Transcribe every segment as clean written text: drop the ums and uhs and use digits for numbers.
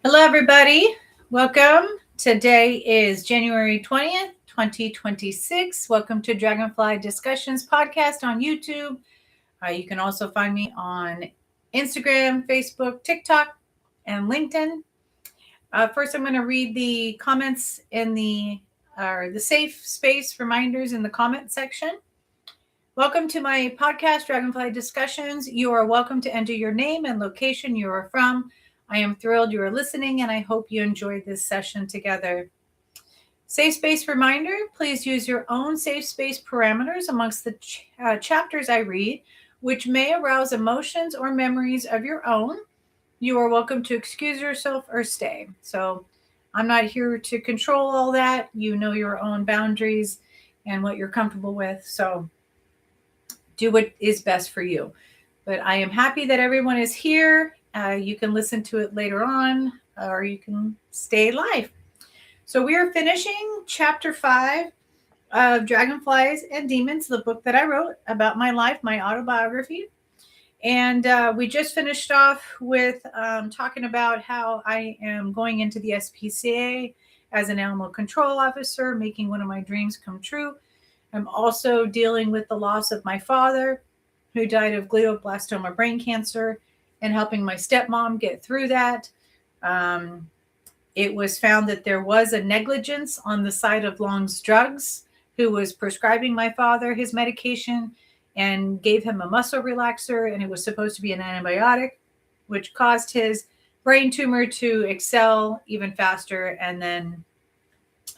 Hello, everybody. Welcome. Today is January 20th, 2026. Welcome to Dragonfly Discussions podcast on YouTube. You can also find me on Instagram, Facebook, TikTok, and LinkedIn. First, I'm going to read the comments in the safe space reminders in the comment section. Welcome to my podcast, Dragonfly Discussions. You are welcome to enter your name and location you are from. I am thrilled you are listening, and I hope you enjoyed this session together. Safe space reminder, please use your own safe space parameters amongst the chapters I read, which may arouse emotions or memories of your own. You are welcome to excuse yourself or stay. So I'm not here to control all that. You know your own boundaries and what you're comfortable with. So do what is best for you. But I am happy that everyone is here. You can listen to it later on, or you can stay live. So we are finishing chapter 5 of Dragonflies and Demons, the book that I wrote about my life, my autobiography. And we just finished off with talking about how I am going into the SPCA as an animal control officer, making one of my dreams come true. I'm also dealing with the loss of my father, who died of glioblastoma brain cancer, and helping my stepmom get through that. It was found that there was a negligence on the side of Long's Drugs, who was prescribing my father his medication and gave him a muscle relaxer, and it was supposed to be an antibiotic, which caused his brain tumor to excel even faster, and then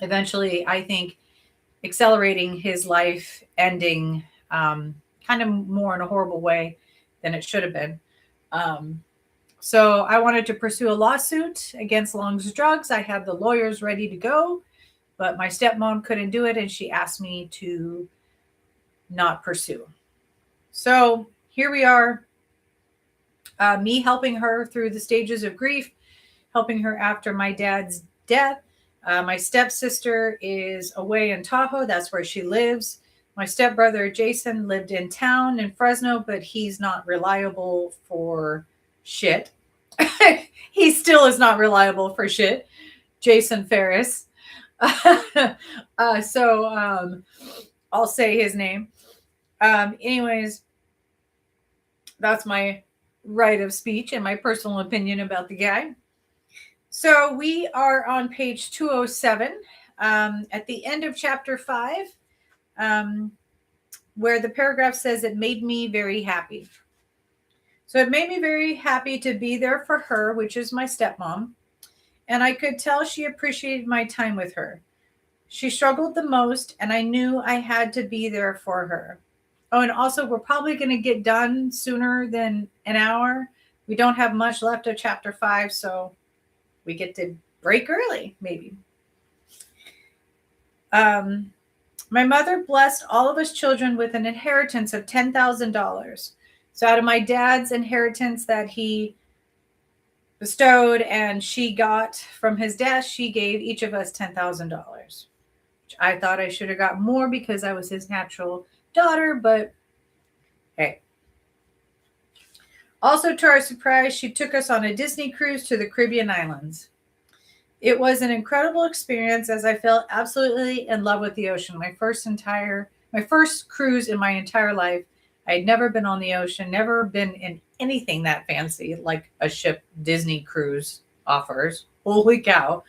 eventually, I think, accelerating his life, ending kind of more in a horrible way than it should have been. So I wanted to pursue a lawsuit against Long's Drugs. I had the lawyers ready to go, but my stepmom couldn't do it, and she asked me to not pursue. So here we are, me helping her through the stages of grief, helping her after my dad's death. My stepsister is away in Tahoe. That's where she lives. My stepbrother, Jason, lived in town in Fresno, but he's not reliable for shit. He still is not reliable for shit. Jason Ferris. So I'll say his name. Anyways, that's my right of speech and my personal opinion about the guy. So we are on page 207 at the end of chapter 5, where the paragraph says, it made me very happy. So it made me very happy to be there for her, which is my stepmom. And I could tell she appreciated my time with her. She struggled the most, and I knew I had to be there for her. Oh, and also we're probably going to get done sooner than an hour. We don't have much left of chapter 5, so we get to break early, maybe. My mother blessed all of us children with an inheritance of $10,000. So out of my dad's inheritance that he bestowed and she got from his death, she gave each of us $10,000. Which I thought I should have got more because I was his natural daughter, but hey. Also, to our surprise, she took us on a Disney cruise to the Caribbean islands. It was an incredible experience as I felt absolutely in love with the ocean. My first cruise in my entire life. I had never been on the ocean, never been in anything that fancy like a ship Disney cruise offers. Holy cow.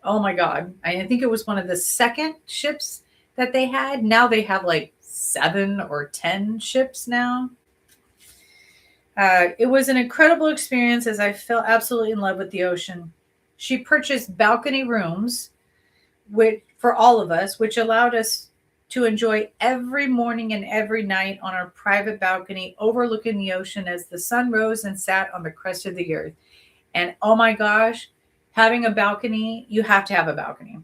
Oh my God. I think it was one of the second ships that they had. Now they have like 7 or 10 ships now. It was an incredible experience as I fell absolutely in love with the ocean. She purchased balcony rooms for all of us, which allowed us to enjoy every morning and every night on our private balcony overlooking the ocean as the sun rose and sat on the crest of the earth. And oh my gosh, having a balcony, you have to have a balcony.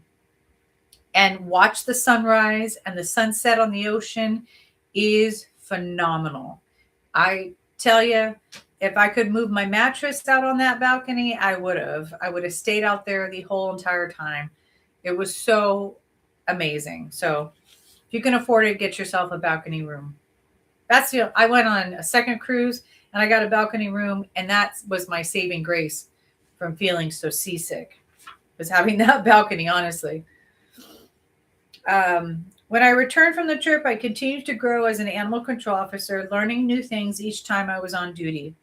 And watch the sunrise and the sunset on the ocean is phenomenal. I tell you, if I could move my mattress out on that balcony, I would have. I would have stayed out there the whole entire time. It was so amazing. So if you can afford it, get yourself a balcony room. I went on a second cruise and I got a balcony room, and that was my saving grace from feeling so seasick, was having that balcony, honestly. When I returned from the trip, I continued to grow as an animal control officer, learning new things each time I was on duty.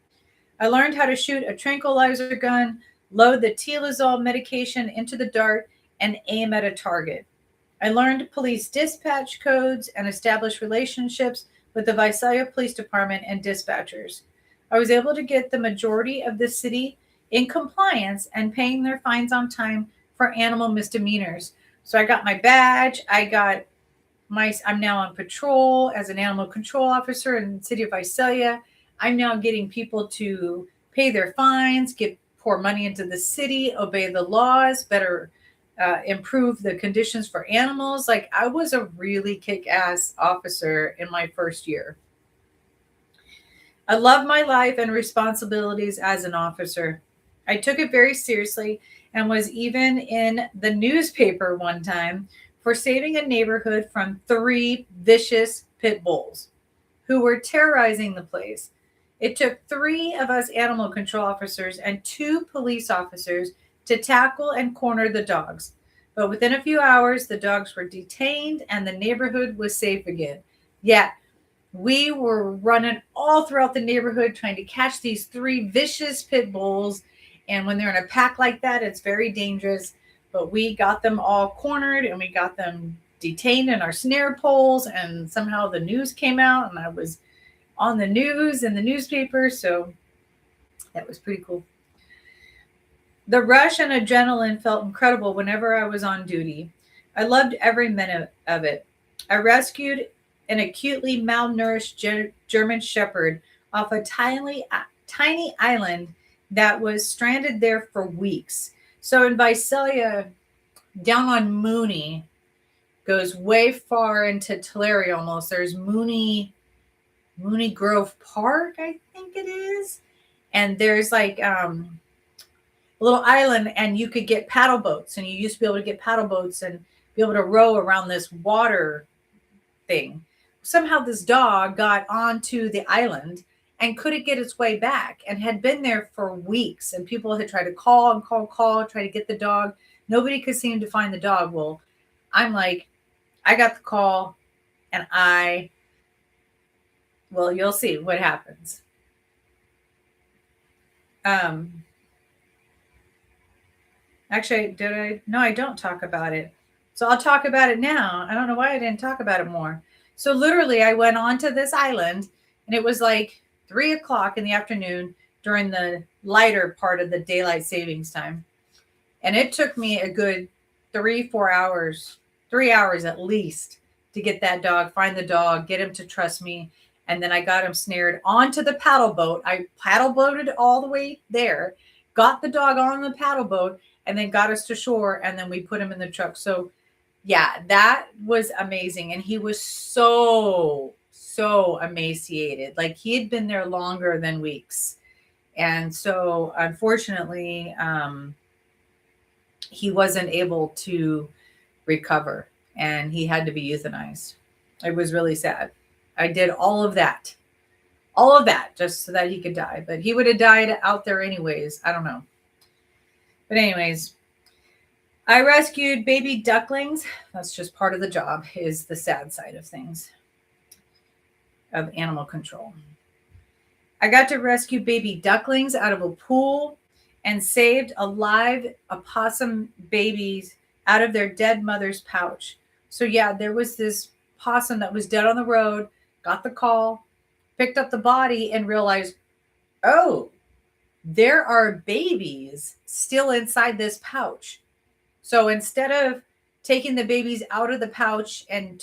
I learned how to shoot a tranquilizer gun, load the Tilazol medication into the dart, and aim at a target. I learned police dispatch codes and established relationships with the Visalia Police Department and dispatchers. I was able to get the majority of the city in compliance and paying their fines on time for animal misdemeanors. So I got my badge. I'm now on patrol as an animal control officer in the city of Visalia. I'm now getting people to pay their fines, pour money into the city, obey the laws, better improve the conditions for animals. Like, I was a really kick-ass officer in my first year. I love my life and responsibilities as an officer. I took it very seriously and was even in the newspaper one time for saving a neighborhood from 3 vicious pit bulls who were terrorizing the place. It took 3 of us animal control officers and 2 police officers to tackle and corner the dogs. But within a few hours, the dogs were detained and the neighborhood was safe again. Yeah, we were running all throughout the neighborhood trying to catch these 3 vicious pit bulls. And when they're in a pack like that, it's very dangerous. But we got them all cornered and we got them detained in our snare poles. And somehow the news came out and I was on the news in the newspaper. So that was pretty cool. The rush and adrenaline felt incredible whenever I was on duty. I loved every minute of it. I rescued an acutely malnourished German Shepherd off a tiny island that was stranded there for weeks. So in Visalia, down on Mooney, goes way far into Tulare almost. There's Mooney Grove Park, I think it is. And there's like a little island, and you could get paddle boats. And you used to be able to get paddle boats and be able to row around this water thing. Somehow this dog got onto the island and couldn't get its way back and had been there for weeks. And people had tried to call, try to get the dog. Nobody could seem to find the dog. Well, I'm like, I got the call and you'll see what happens. Actually, did I? No, I don't talk about it. So I'll talk about it now. I don't know why I didn't talk about it more. So literally, I went onto this island, and it was like 3:00 in the afternoon during the lighter part of the daylight savings time. And it took me a good 3 hours at least to get that dog, find the dog, get him to trust me. And then I got him snared onto the paddle boat. I paddle boated all the way there, got the dog on the paddle boat, and then got us to shore. And then we put him in the truck. So yeah, that was amazing. And he was so emaciated. Like, he had been there longer than weeks. And so unfortunately, he wasn't able to recover and he had to be euthanized. It was really sad. I did all of that just so that he could die, but he would have died out there anyways. I don't know. But anyways, I rescued baby ducklings. That's just part of the job, is the sad side of things, of animal control. I got to rescue baby ducklings out of a pool and saved alive opossum babies out of their dead mother's pouch. So yeah, there was this possum that was dead on the road, got the call, picked up the body and realized, oh, there are babies still inside this pouch. So instead of taking the babies out of the pouch and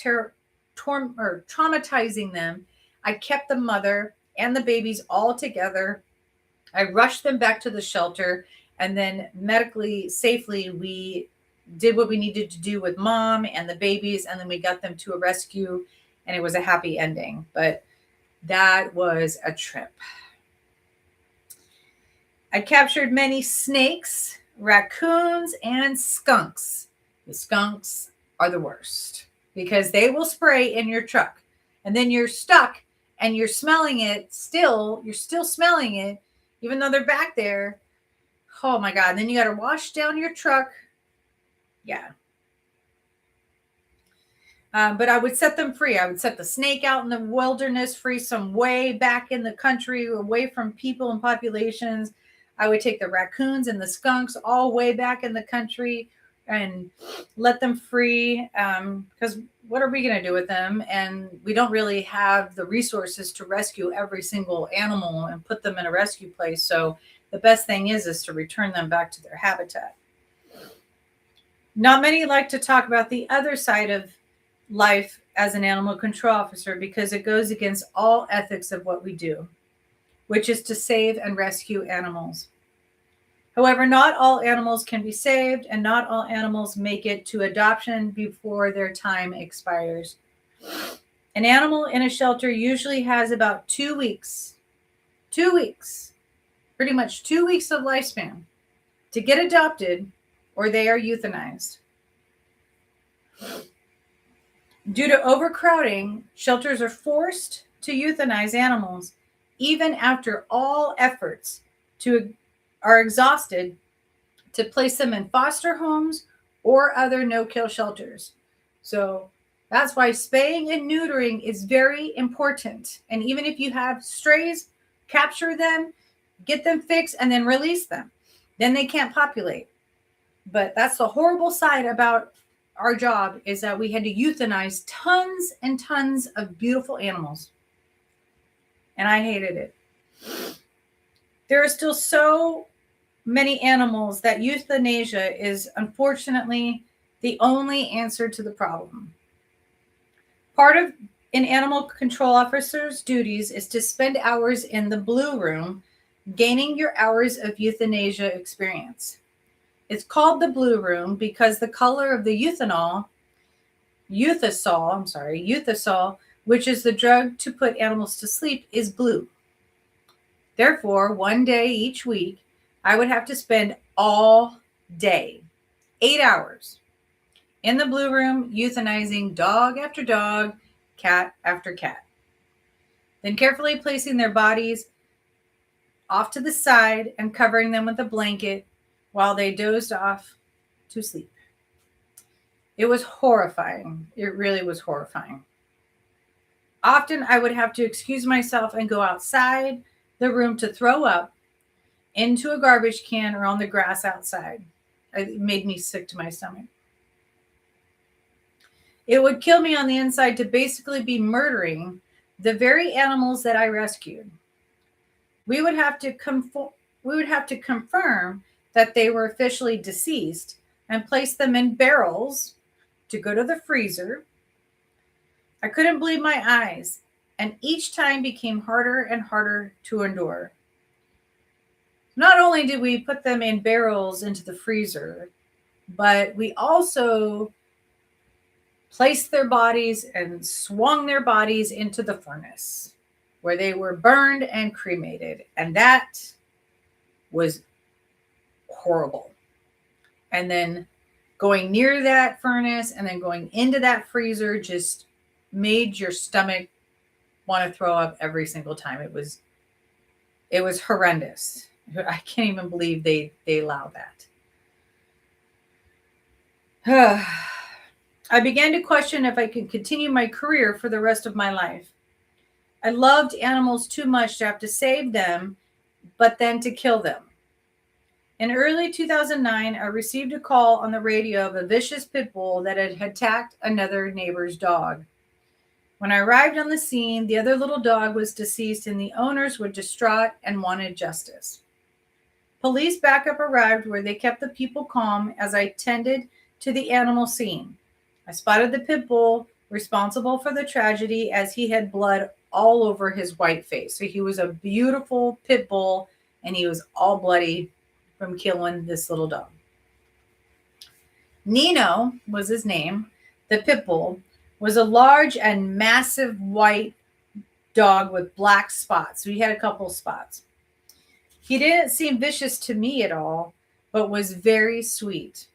traumatizing them, I kept the mother and the babies all together. I rushed them back to the shelter, and then medically safely, we did what we needed to do with mom and the babies, and then we got them to a rescue, and it was a happy ending. But that was a trip. I captured many snakes, raccoons, and skunks. The skunks are the worst because they will spray in your truck, and then you're stuck and you're smelling it still. You're still smelling it, even though they're back there. Oh my God. And then you got to wash down your truck. Yeah. But I would set them free. I would set the snake out in the wilderness free, some way back in the country, away from people and populations. I would take the raccoons and the skunks all way back in the country and let them free. Because what are we going to do with them? And we don't really have the resources to rescue every single animal and put them in a rescue place. So the best thing is to return them back to their habitat. Not many like to talk about the other side of life as an animal control officer because it goes against all ethics of what we do, which is to save and rescue animals. However, not all animals can be saved, and not all animals make it to adoption before their time expires. An animal in a shelter usually has about 2 weeks, pretty much 2 weeks of lifespan to get adopted, or they are euthanized. Due to overcrowding, shelters are forced to euthanize animals even after all efforts are exhausted to place them in foster homes or other no-kill shelters. So that's why spaying and neutering is very important. And even if you have strays, capture them, get them fixed, and then release them. Then they can't populate. But that's the horrible side about our job, is that we had to euthanize tons and tons of beautiful animals. And I hated it. There are still so many animals that euthanasia is unfortunately the only answer to the problem. Part of an animal control officer's duties is to spend hours in the blue room, gaining your hours of euthanasia experience. It's called the blue room because the color of the euthasol, which is the drug to put animals to sleep, is blue. Therefore, one day each week, I would have to spend all day, 8 hours, in the blue room, euthanizing dog after dog, cat after cat. Then carefully placing their bodies off to the side and covering them with a blanket while they dozed off to sleep. It was horrifying. It really was horrifying. Often I would have to excuse myself and go outside the room to throw up into a garbage can or on the grass outside. It made me sick to my stomach. It would kill me on the inside to basically be murdering the very animals that I rescued. We would have to confirm that they were officially deceased and place them in barrels to go to the freezer. I couldn't believe my eyes, and each time became harder and harder to endure. Not only did we put them in barrels into the freezer, but we also placed their bodies and swung their bodies into the furnace where they were burned and cremated. And that was horrible. And then going near that furnace and then going into that freezer just made your stomach want to throw up every single time. It was horrendous. I can't even believe they allow that. I began to question if I could continue my career for the rest of my life. I loved animals too much to have to save them, but then to kill them. In early 2009, I received a call on the radio of a vicious pit bull that had attacked another neighbor's dog. When I arrived on the scene, the other little dog was deceased and the owners were distraught and wanted justice. Police backup arrived where they kept the people calm as I tended to the animal scene. I spotted the pit bull responsible for the tragedy as he had blood all over his white face. So he was a beautiful pit bull and he was all bloody from killing this little dog. Nino was his name. The pit bull was a large and massive white dog with black spots. So he had a couple spots. He didn't seem vicious to me at all, but was very sweet.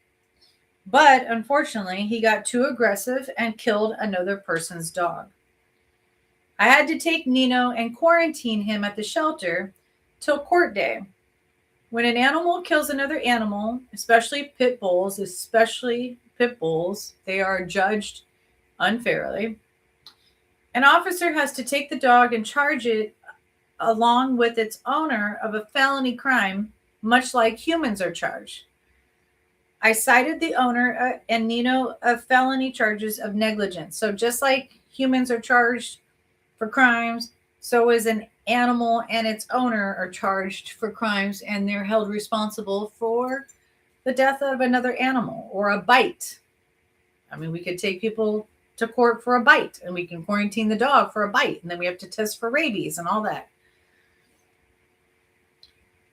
But unfortunately, he got too aggressive and killed another person's dog. I had to take Nino and quarantine him at the shelter till court day. When an animal kills another animal, especially pit bulls, they are judged unfairly. An officer has to take the dog and charge it along with its owner of a felony crime, much like humans are charged. I cited the owner and Nino of felony charges of negligence. So just like humans are charged for crimes, so is an animal and its owner are charged for crimes, and they're held responsible for the death of another animal or a bite. I mean, we could take people to court for a bite, and we can quarantine the dog for a bite, and then we have to test for rabies and all that.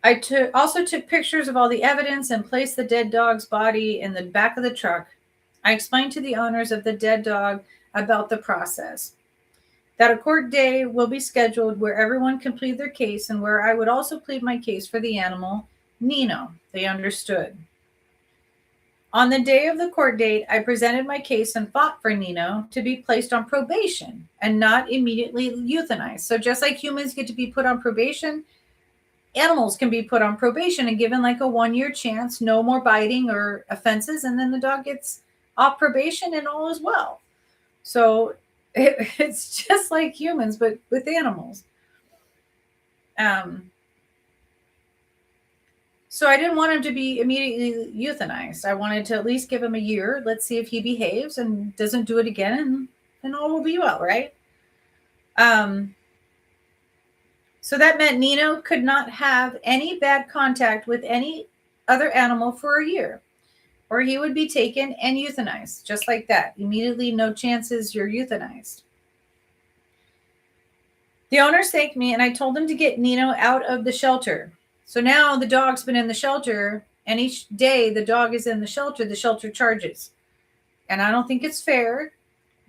I also took pictures of all the evidence and placed the dead dog's body in the back of the truck. I explained to the owners of the dead dog about the process, that a court day will be scheduled where everyone can plead their case and where I would also plead my case for the animal, Nino. They understood. On the day of the court date, I presented my case and fought for Nino to be placed on probation and not immediately euthanized. So just like humans get to be put on probation, animals can be put on probation and given like a 1-year chance, no more biting or offenses, and then the dog gets off probation and all is well. So it's just like humans, but with animals. So I didn't want him to be immediately euthanized. I wanted to at least give him a year. Let's see if he behaves and doesn't do it again, and all will be well, right? So that meant Nino could not have any bad contact with any other animal for a year, or he would be taken and euthanized, just like that. Immediately, no chances, you're euthanized. The owners thanked me, and I told them to get Nino out of the shelter. So now the dog's been in the shelter, and each day the dog is in the shelter charges. And I don't think it's fair,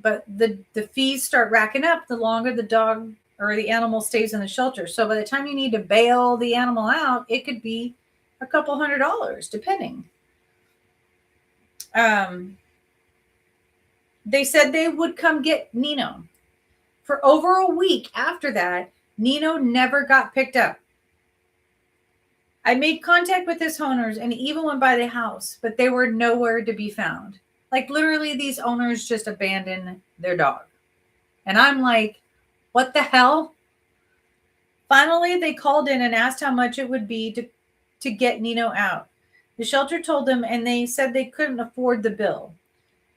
but the fees start racking up the longer the dog or the animal stays in the shelter. So by the time you need to bail the animal out, it could be a couple $100, depending. They said they would come get Nino. For over a week after that, Nino never got picked up. I made contact with his owners and even went by the house, but they were nowhere to be found. Like literally these owners just abandoned their dog. And I'm like, what the hell? Finally, they called in and asked how much it would be to get Nino out. The shelter told them, and they said they couldn't afford the bill.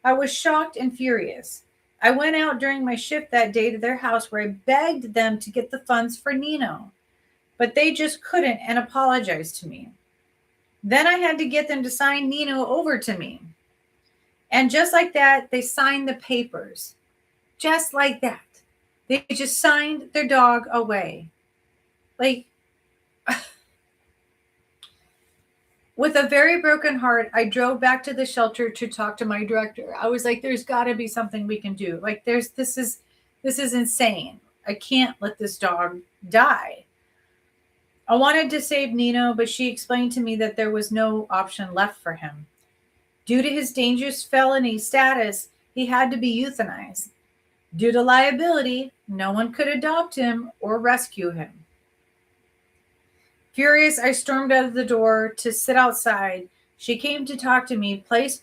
I was shocked and furious. I went out during my shift that day to their house where I begged them to get the funds for Nino, but they just couldn't and apologized to me. Then I had to get them to sign Nino over to me. And just like that, they signed the papers. Just like that. They just signed their dog away. Like, with a very broken heart, I drove back to the shelter to talk to my director. I was like, there's got to be something we can do. Like, this is insane. I can't let this dog die. I wanted to save Nino, but she explained to me that there was no option left for him. Due to his dangerous felony status, he had to be euthanized. Due to liability, no one could adopt him or rescue him. Furious, I stormed out of the door to sit outside. She came to talk to me, placed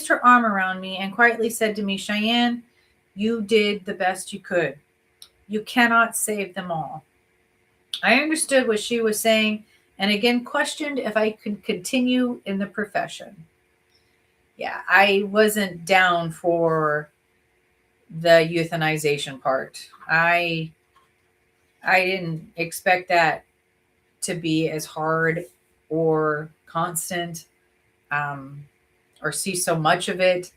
her arm around me, and quietly said to me, Cheyenne, you did the best you could. You cannot save them all. I understood what she was saying and again questioned if I could continue in the profession. Yeah, I wasn't down for the euthanization part. I didn't expect that to be as hard or constant, or see so much of it.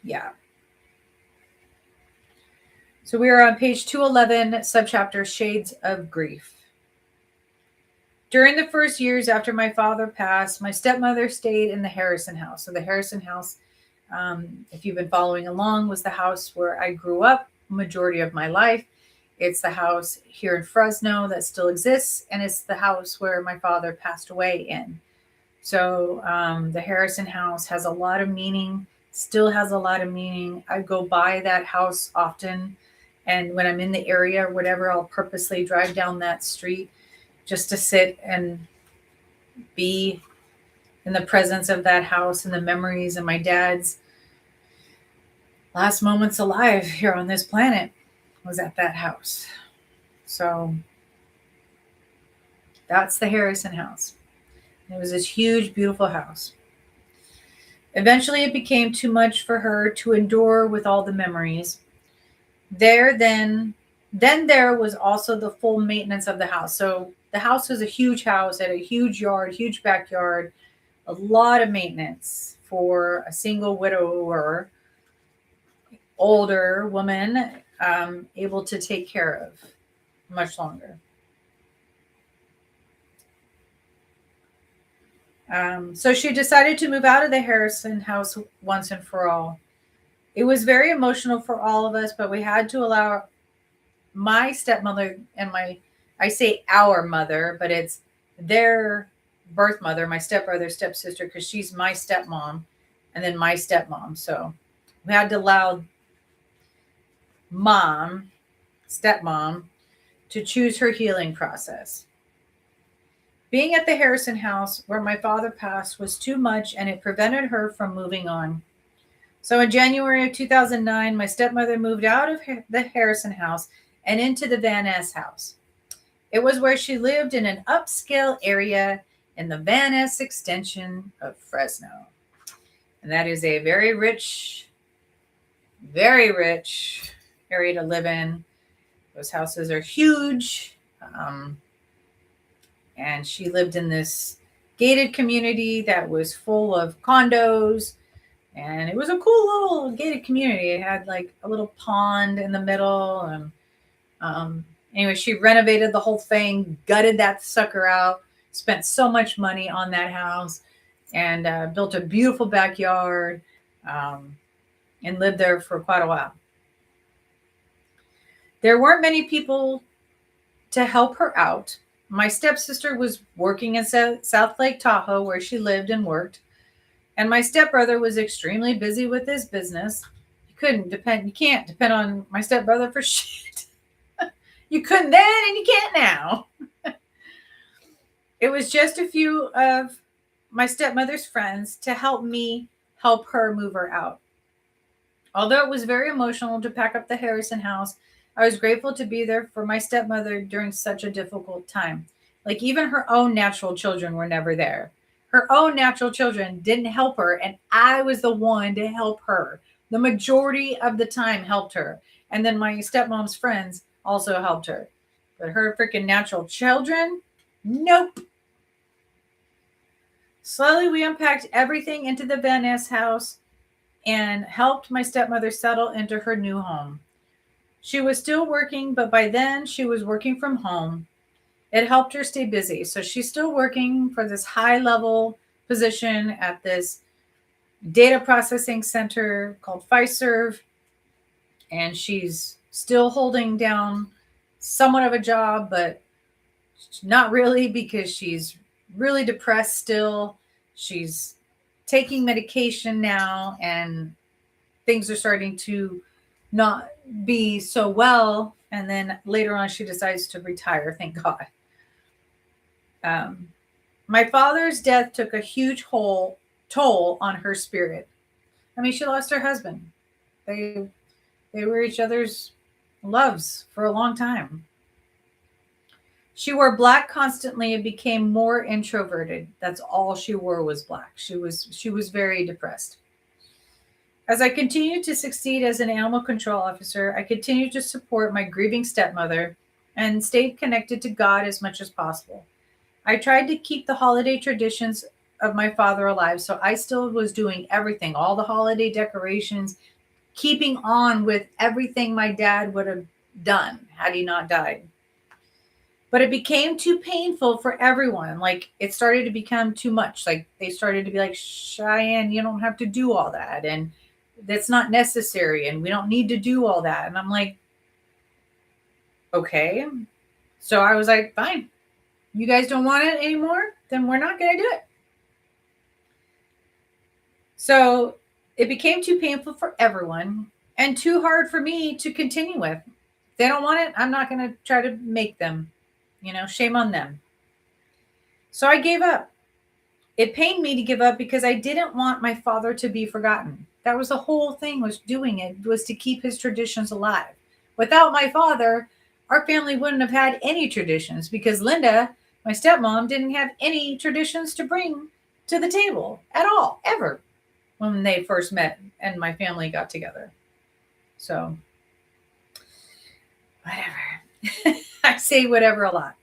Yeah. So we are on page 211, subchapter Shades of Grief. During the first years after my father passed, my stepmother stayed in the Harrison house. So the Harrison house, if you've been following along, was the house where I grew up majority of my life. It's the house here in Fresno that still exists, and it's the house where my father passed away in. So the Harrison house has a lot of meaning, still has a lot of meaning. I go by that house often, And when I'm in the area or whatever, I'll purposely drive down that street just to sit and be in the presence of that house and the memories of my dad's last moments alive here on this planet was at that house. So that's the Harrison house. It was this huge, beautiful house. Eventually, it became too much for her to endure with all the memories. Then there was also the full maintenance of the house. So the house was a huge house, had a huge yard, huge backyard, a lot of maintenance for a single widower, older woman, able to take care of much longer. So she decided to move out of the Harrison house once and for all. It was very emotional for all of us, but we had to allow my stepmother and I say our mother, but it's their birth mother, my stepbrother, stepsister, because she's my stepmom and then my stepmom. So we had to allow stepmom, to choose her healing process. Being at the Harrison house where my father passed was too much and it prevented her from moving on. So in January of 2009, my stepmother moved out of the Harrison house and into the Van Ness house. It was where she lived in an upscale area in the Van Ness extension of Fresno. And that is a very rich area to live in. Those houses are huge. And she lived in this gated community that was full of condos. And it was a cool little gated community. It had like a little pond in the middle. And anyway, she renovated the whole thing, gutted that sucker out, spent so much money on that house, and built a beautiful backyard, and lived there for quite a while. There weren't many people to help her out. My stepsister was working in South Lake Tahoe, where she lived and worked. And my stepbrother was extremely busy with his business. You can't depend on my stepbrother for shit. You couldn't then and you can't now. It was just a few of my stepmother's friends to help me help her move her out. Although it was very emotional to pack up the Harrison house, I was grateful to be there for my stepmother during such a difficult time. Like, even her own natural children were never there. Her own natural children didn't help her, and I was the one to help her. The majority of the time helped her. And then my stepmom's friends also helped her. But her freaking natural children, nope. Slowly, we unpacked everything into the Van Ness house and helped my stepmother settle into her new home. She was still working, but by then she was working from home. It helped her stay busy. So she's still working for this high-level position at this data processing center called Fiserv, and she's still holding down somewhat of a job, but not really, because she's really depressed still. She's taking medication now, and things are starting to not be so well. And then later on, she decides to retire. Thank God. My father's death took a huge toll on her spirit. I mean, she lost her husband. They were each other's loves for a long time. She wore black constantly and became more introverted. That's all she wore was black. She was very depressed. As I continued to succeed as an animal control officer, I continued to support my grieving stepmother and stayed connected to God as much as possible. I tried to keep the holiday traditions of my father alive, so I still was doing everything, all the holiday decorations, keeping on with everything my dad would have done had he not died. But it became too painful for everyone. Like, it started to become too much. Like, they started to be like, Cheyenne, you don't have to do all that. And that's not necessary. And we don't need to do all that. And I'm like, okay. So I was like, fine. You guys don't want it anymore? Then we're not going to do it. So it became too painful for everyone and too hard for me to continue with. If they don't want it, I'm not going to try to make them. Shame on them. So I gave up. It pained me to give up because I didn't want my father to be forgotten. That was the whole thing, was doing it, was to keep his traditions alive. Without my father, our family wouldn't have had any traditions because Linda, my stepmom, didn't have any traditions to bring to the table at all, ever, when they first met and my family got together. So, whatever. I say whatever a lot.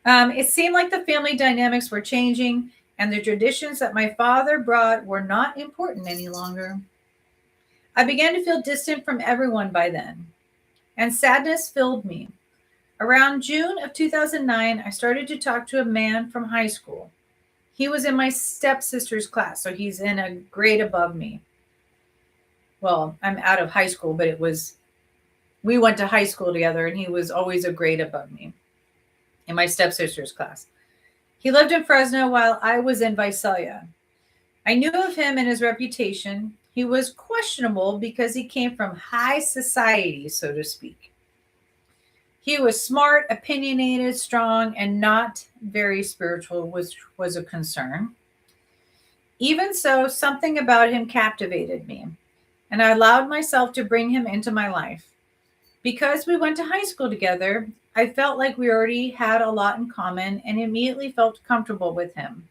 It seemed like the family dynamics were changing, and the traditions that my father brought were not important any longer. I began to feel distant from everyone by then, and sadness filled me. Around June of 2009, I started to talk to a man from high school. He was in my stepsister's class, so he's in a grade above me. Well, I'm out of high school, but we went to high school together, and he was always a grade above me in my stepsister's class. He lived in Fresno while I was in Visalia. I knew of him and his reputation. He was questionable because he came from high society, so to speak. He was smart, opinionated, strong, and not very spiritual, which was a concern. Even so, something about him captivated me, and I allowed myself to bring him into my life. Because we went to high school together, I felt like we already had a lot in common and immediately felt comfortable with him.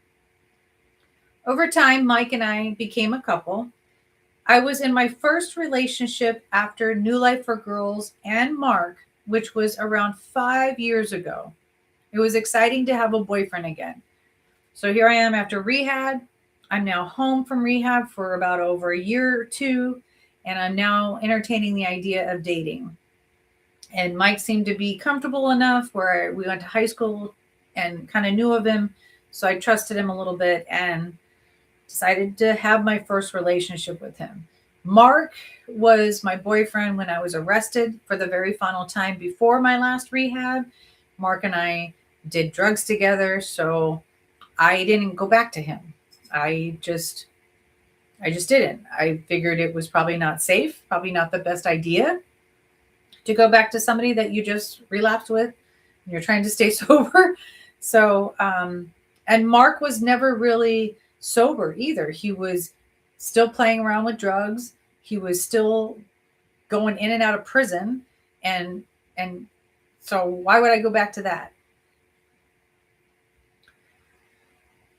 Over time, Mike and I became a couple. I was in my first relationship after New Life for Girls and Mark, which was around 5 years ago. It was exciting to have a boyfriend again. So here I am after rehab. I'm now home from rehab for about over a year or two, and I'm now entertaining the idea of dating. And Mike seemed to be comfortable enough where we went to high school and kind of knew of him. So I trusted him a little bit and decided to have my first relationship with him. Mark was my boyfriend when I was arrested for the very final time before my last rehab. Mark and I did drugs together, so I didn't go back to him. I just didn't. I figured it was probably not safe, probably not the best idea to go back to somebody that you just relapsed with and you're trying to stay sober. So, and Mark was never really sober either. He was still playing around with drugs. He was still going in and out of prison. And so why would I go back to that?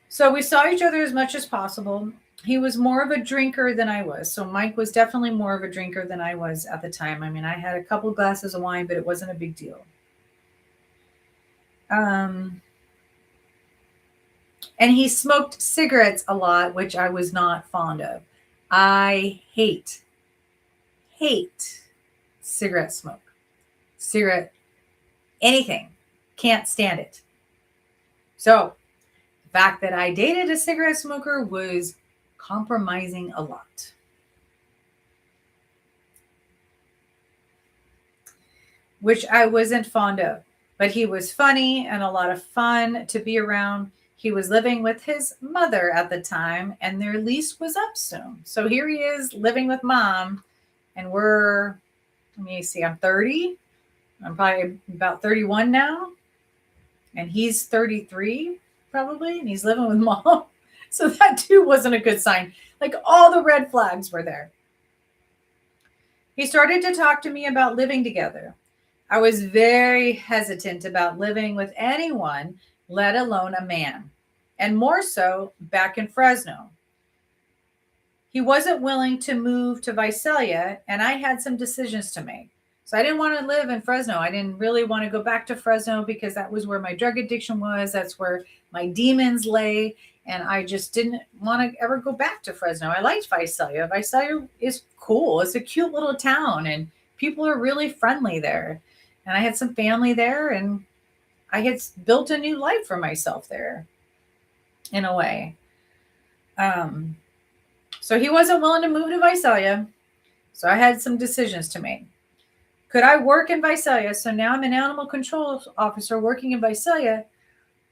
So we saw each other as much as possible. He was more of a drinker than I was. So Mike was definitely more of a drinker than I was at the time. I mean, I had a couple glasses of wine, but it wasn't a big deal. And he smoked cigarettes a lot, which I was not fond of. I hate cigarette smoke. Cigarette, anything. Can't stand it. So the fact that I dated a cigarette smoker was compromising a lot. Which I wasn't fond of. But he was funny and a lot of fun to be around. He was living with his mother at the time, and their lease was up soon. So here he is living with mom, and let me see, I'm 30. I'm probably about 31 now, and he's 33 probably, and he's living with mom. So that too wasn't a good sign. Like all the red flags were there. He started to talk to me about living together. I was very hesitant about living with anyone, let alone a man, and more so back in Fresno. He wasn't willing to move to Visalia, and I had some decisions to make. So I didn't want to live in Fresno. I didn't really want to go back to Fresno because that was where my drug addiction was. That's where my demons lay. And I just didn't want to ever go back to Fresno. I liked Visalia. Visalia is cool. It's a cute little town, and people are really friendly there. And I had some family there, and I had built a new life for myself there in a way. So he wasn't willing to move to Visalia. So I had some decisions to make. Could I work in Visalia? So now I'm an animal control officer working in Visalia.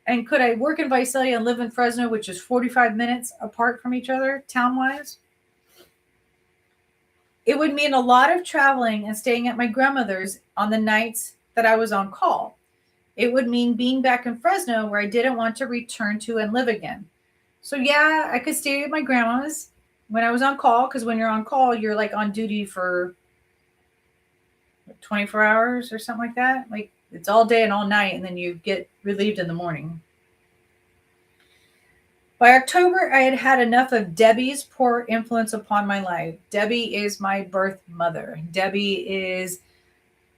And could I work in Visalia and live in Fresno, which is 45 minutes apart from each other, town-wise? It would mean a lot of traveling and staying at my grandmother's on the nights that I was on call. It would mean being back in Fresno where I didn't want to return to and live again. So yeah, I could stay at my grandma's when I was on call, because when you're on call, you're like on duty for 24 hours or something like that. Like it's all day and all night, and then you get relieved in the morning. By October, I had had enough of Debbie's poor influence upon my life. Debbie is my birth mother. Debbie is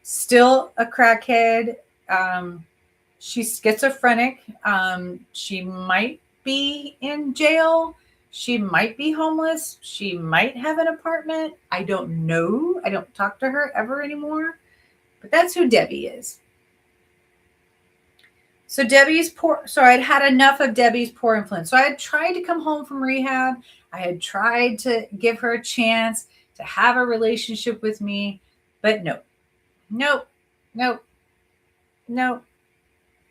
still a crackhead. She's schizophrenic. She might be in jail. She might be homeless. She might have an apartment. I don't know. I don't talk to her ever anymore. But that's who Debbie is. So I'd had enough of Debbie's poor influence. So I had tried to come home from rehab. I had tried to give her a chance to have a relationship with me, but nope.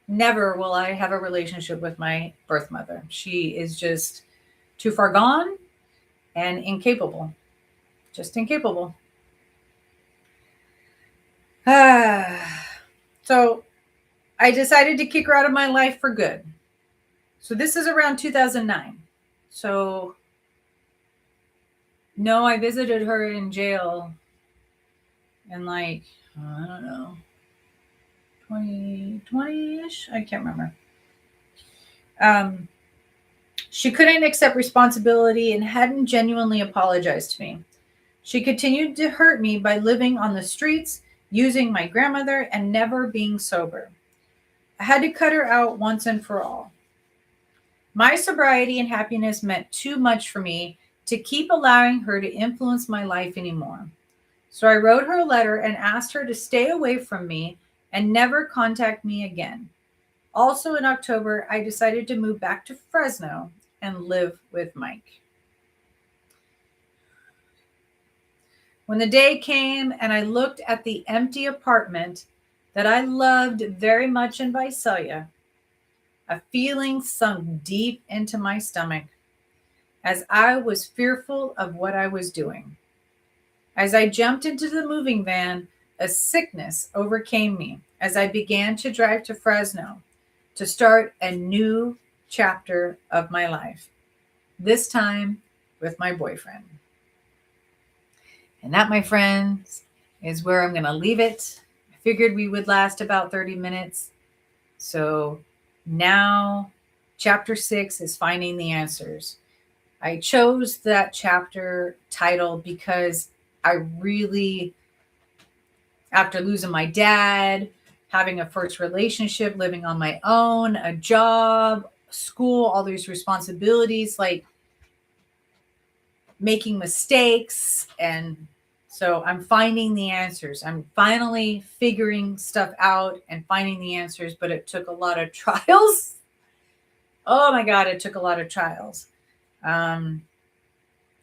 Never will I have a relationship with my birth mother. She is just too far gone and incapable. Just incapable. So I decided to kick her out of my life for good. So this is around 2009. So no, I visited her in jail in like, I don't know, 2020-ish? I can't remember. She couldn't accept responsibility and hadn't genuinely apologized to me. She continued to hurt me by living on the streets, using my grandmother, and never being sober. I had to cut her out once and for all. My sobriety and happiness meant too much for me to keep allowing her to influence my life anymore. So I wrote her a letter and asked her to stay away from me and never contact me again. Also in October, I decided to move back to Fresno and live with Mike. When the day came and I looked at the empty apartment that I loved very much in Visalia, a feeling sunk deep into my stomach as I was fearful of what I was doing. As I jumped into the moving van, a sickness overcame me as I began to drive to Fresno to start a new chapter of my life, this time with my boyfriend. And that, my friends, is where I'm going to leave it. I figured we would last about 30 minutes. So now chapter 6 is finding the answers. I chose that chapter title because I really, after losing my dad, having a first relationship, living on my own, a job, school, all these responsibilities, like making mistakes. And so I'm finding the answers. I'm finally figuring stuff out and finding the answers, but it took a lot of trials. Oh my God, it took a lot of trials. And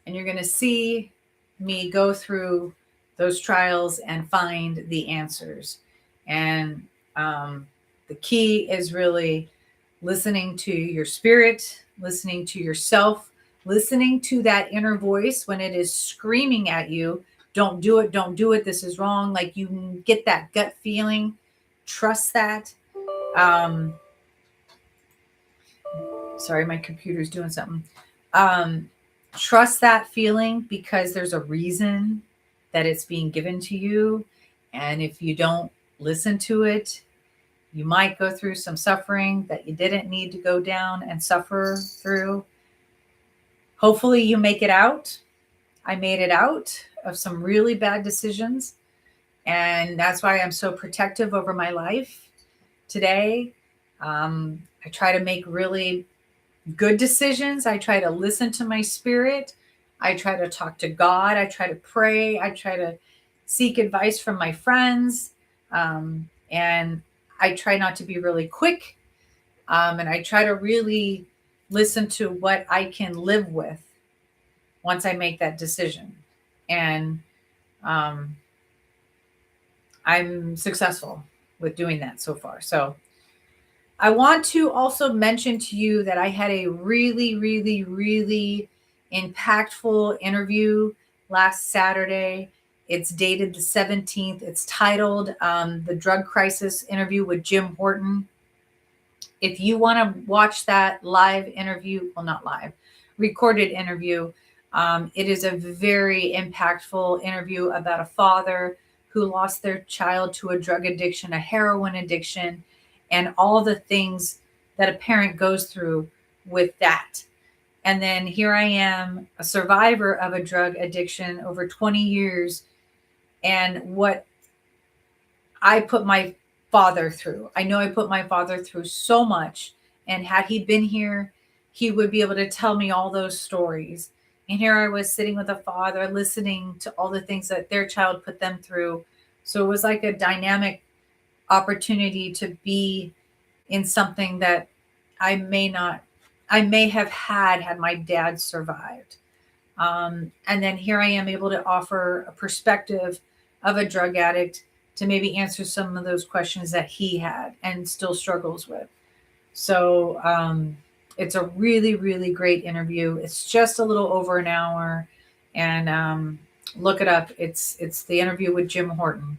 you're going to see me go through those trials and find the answers. And the key is really listening to your spirit, listening to yourself, listening to that inner voice when it is screaming at you, don't do it, this is wrong. Like you get that gut feeling, trust that. Sorry, my computer's doing something. Trust that feeling because there's a reason that it's being given to you. And if you don't listen to it, you might go through some suffering that you didn't need to go down and suffer through. Hopefully you make it out. I made it out of some really bad decisions. And that's why I'm so protective over my life today. I try to make really good decisions. I try to listen to my spirit. I try to talk to God. I try to pray. I try to seek advice from my friends. And I try not to be really quick. And I try to really listen to what I can live with once I make that decision. And I'm successful with doing that so far. So I want to also mention to you that I had a really, really, really impactful interview last Saturday. It's dated the 17th. It's titled The Drug Crisis Interview with Jim Horton. If you want to watch that live interview, well, not live, recorded interview, it is a very impactful interview about a father who lost their child to a drug addiction, a heroin addiction, and all the things that a parent goes through with that. And then here I am, a survivor of a drug addiction over 20 years, and what I put my father through. I know I put my father through so much. And had he been here, he would be able to tell me all those stories. And here I was sitting with a father, listening to all the things that their child put them through. So it was like a dynamic opportunity to be in something that I may have had my dad survived. And then here I am able to offer a perspective of a drug addict to maybe answer some of those questions that he had and still struggles with. So it's a really, really great interview. It's just a little over an hour, and look it up. It's the interview with Jim Horton.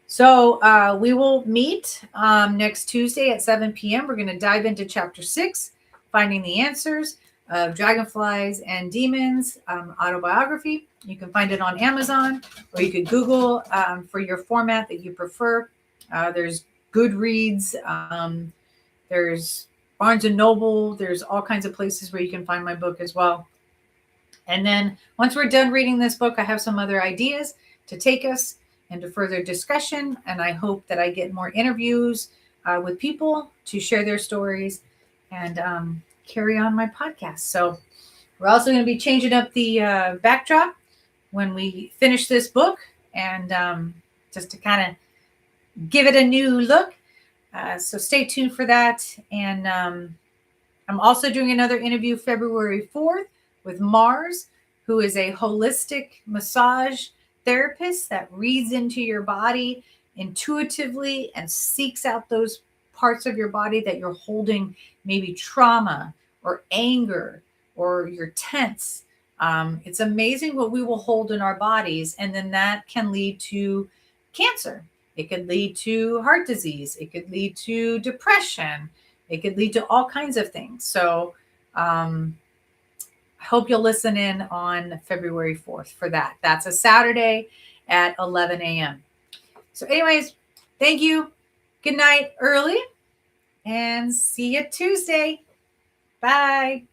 So we will meet next Tuesday at 7 p.m. We're going to dive into Chapter 6, Finding the Answers of Dragonflies and Demons, autobiography. You can find it on Amazon, or you could Google for your format that you prefer. There's Goodreads, there's Barnes and Noble, there's all kinds of places where you can find my book as well. And then once we're done reading this book, I have some other ideas to take us into further discussion, and I hope that I get more interviews with people to share their stories and carry on my podcast. So we're also going to be changing up the backdrop when we finish this book, and just to kind of give it a new look. So stay tuned for that. And I'm also doing another interview February 4th with Mars, who is a holistic massage therapist that reads into your body intuitively and seeks out those parts of your body that you're holding, maybe trauma or anger, or you're tense. It's amazing what we will hold in our bodies, and then that can lead to cancer. It could lead to heart disease. It could lead to depression. It could lead to all kinds of things. So I hope you'll listen in on February 4th for that. That's a Saturday at 11 a.m. So anyways, thank you. Good night early, and see you Tuesday. Bye.